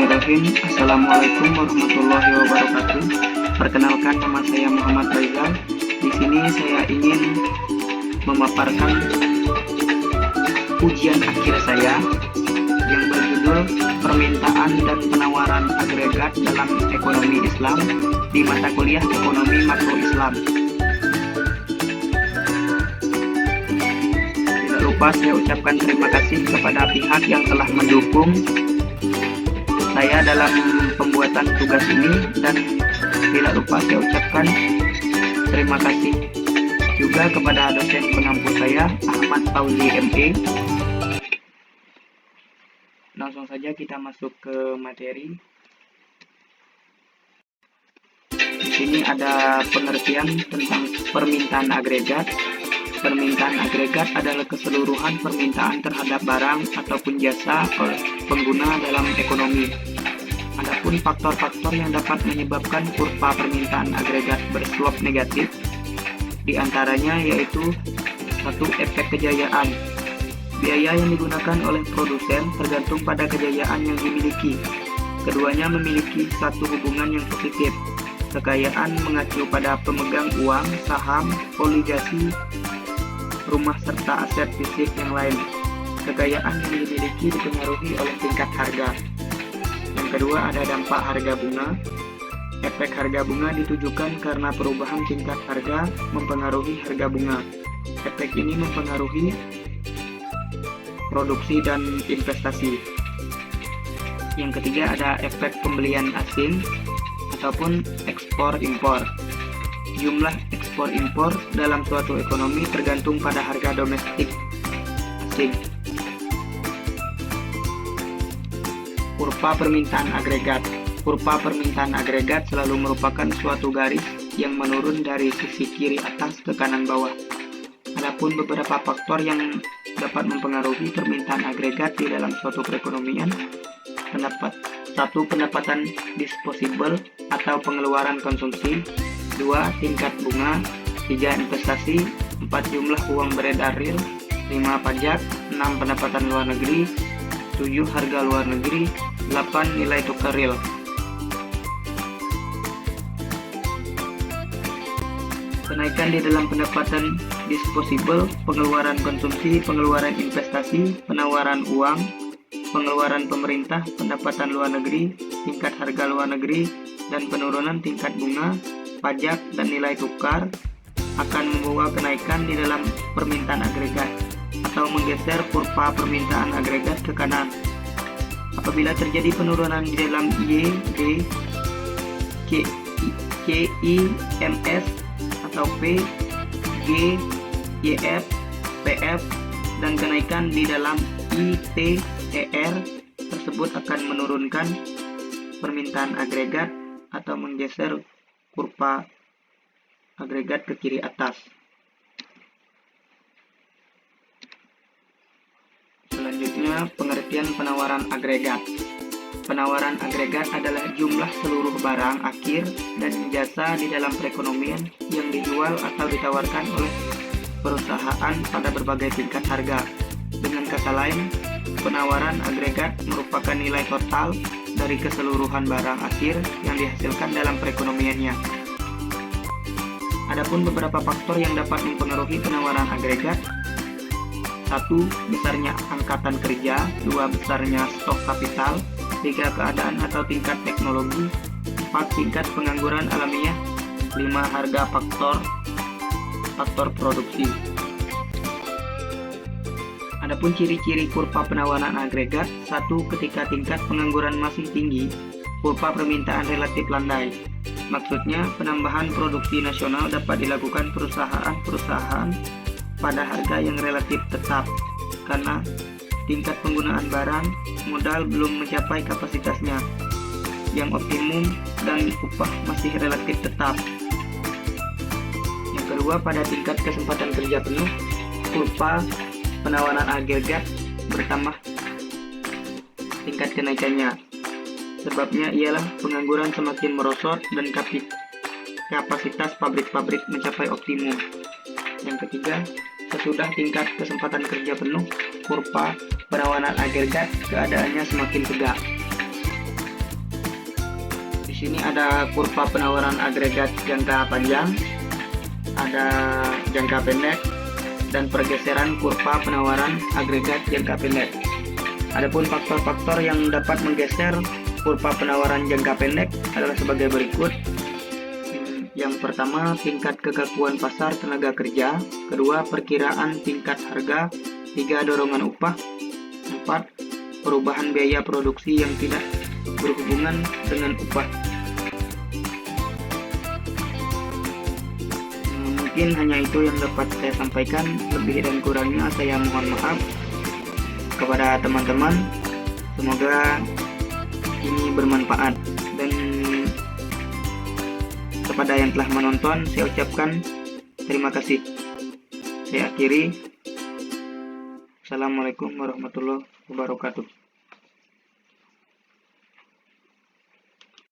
Bismillahirrahmanirrahim. Assalamualaikum warahmatullahi wabarakatuh. Perkenalkan, nama saya Muhammad Faizal. Di sini saya ingin memaparkan ujian akhir saya yang berjudul Permintaan dan Penawaran Agregat dalam Ekonomi Islam di mata kuliah Ekonomi Makro Islam. Tidak lupa saya ucapkan terima kasih kepada pihak yang telah mendukung saya dalam pembuatan tugas ini, dan tidak lupa saya ucapkan terima kasih juga kepada dosen pengampu saya, Ahmad Fauzi ME. Langsung saja kita masuk ke materi. Di sini ada pengertian tentang permintaan agregat. Permintaan agregat adalah keseluruhan permintaan terhadap barang ataupun jasa oleh pengguna dalam ekonomi. Adapun faktor-faktor yang dapat menyebabkan kurva permintaan agregat berslope negatif, diantaranya yaitu 1. Efek kejayaan. Biaya yang digunakan oleh produsen tergantung pada kejayaan yang dimiliki. Keduanya memiliki satu hubungan yang positif. Kekayaan mengacu pada pemegang uang, saham, oligasi, rumah serta aset fisik yang lain. Kekayaan yang dimiliki dipengaruhi oleh tingkat harga. Yang kedua ada dampak harga bunga. Efek harga bunga ditujukan karena perubahan tingkat harga mempengaruhi harga bunga. Efek ini mempengaruhi produksi dan investasi. Yang ketiga ada efek pembelian asing ataupun ekspor-impor. Jumlah ekspor-impor dalam suatu ekonomi tergantung pada harga domestik asing. Kurva permintaan agregat. Kurva permintaan agregat selalu merupakan suatu garis yang menurun dari sisi kiri atas ke kanan bawah. Adapun beberapa faktor yang dapat mempengaruhi permintaan agregat di dalam suatu perekonomian. 1. Pendapatan disposable atau pengeluaran konsumsi. 2. Tingkat bunga. 3. Investasi. 4. Jumlah uang beredar real. 5. Pajak. 6. Pendapatan luar negeri. 7. Harga luar negeri. 8. Nilai tukar real. Kenaikan di dalam pendapatan disposable, pengeluaran konsumsi, pengeluaran investasi, penawaran uang, pengeluaran pemerintah, pendapatan luar negeri, tingkat harga luar negeri, dan penurunan tingkat bunga, pajak, dan nilai tukar akan membawa kenaikan di dalam permintaan agregat atau menggeser kurva permintaan agregat ke kanan. Apabila terjadi penurunan di dalam Y, D, K, I, MS atau P, G, YF, PF, dan kenaikan di dalam I, T, ER tersebut akan menurunkan permintaan agregat atau menggeser kurva agregat ke kiri atas. Selanjutnya, pengertian penawaran agregat. Penawaran agregat adalah jumlah seluruh barang akhir dan jasa di dalam perekonomian yang dijual atau ditawarkan oleh perusahaan pada berbagai tingkat harga. Dengan kata lain, penawaran agregat merupakan nilai total dari keseluruhan barang akhir yang dihasilkan dalam perekonomiannya. Adapun beberapa faktor yang dapat mempengaruhi penawaran agregat. 1. Besarnya angkatan kerja. 2. Besarnya stok kapital. 3. Keadaan atau tingkat teknologi. 4. Tingkat pengangguran alamiah. 5. Harga faktor produksi. Adapun ciri-ciri kurva penawaran agregat. 1. Ketika tingkat pengangguran masih tinggi, kurva permintaan relatif landai. Maksudnya, penambahan produksi nasional dapat dilakukan perusahaan-perusahaan pada harga yang relatif tetap, karena tingkat penggunaan barang modal belum mencapai kapasitasnya yang optimum dan upah masih relatif tetap. Yang kedua, pada tingkat kesempatan kerja penuh, kurva penawaran agregat bertambah tingkat kenaikannya. Sebabnya ialah pengangguran semakin merosot dan kapasitas pabrik-pabrik mencapai optimum. Yang ketiga, sesudah tingkat kesempatan kerja penuh, kurva penawaran agregat keadaannya semakin tegak. sini ada kurva penawaran agregat jangka panjang, ada jangka pendek, dan pergeseran kurva penawaran agregat jangka pendek. Adapun faktor-faktor yang dapat menggeser kurva penawaran jangka pendek adalah sebagai berikut. Yang pertama, tingkat kekakuan pasar tenaga kerja. Kedua, perkiraan tingkat harga. Tiga, dorongan upah. Empat, perubahan biaya produksi yang tidak berhubungan dengan upah. Mungkin hanya itu yang dapat saya sampaikan. Lebih dan kurangnya saya mohon maaf kepada teman-teman. Semoga ini bermanfaat, dan kepada yang telah menonton saya ucapkan terima kasih. Saya akhiri. Assalamualaikum warahmatullahi wabarakatuh.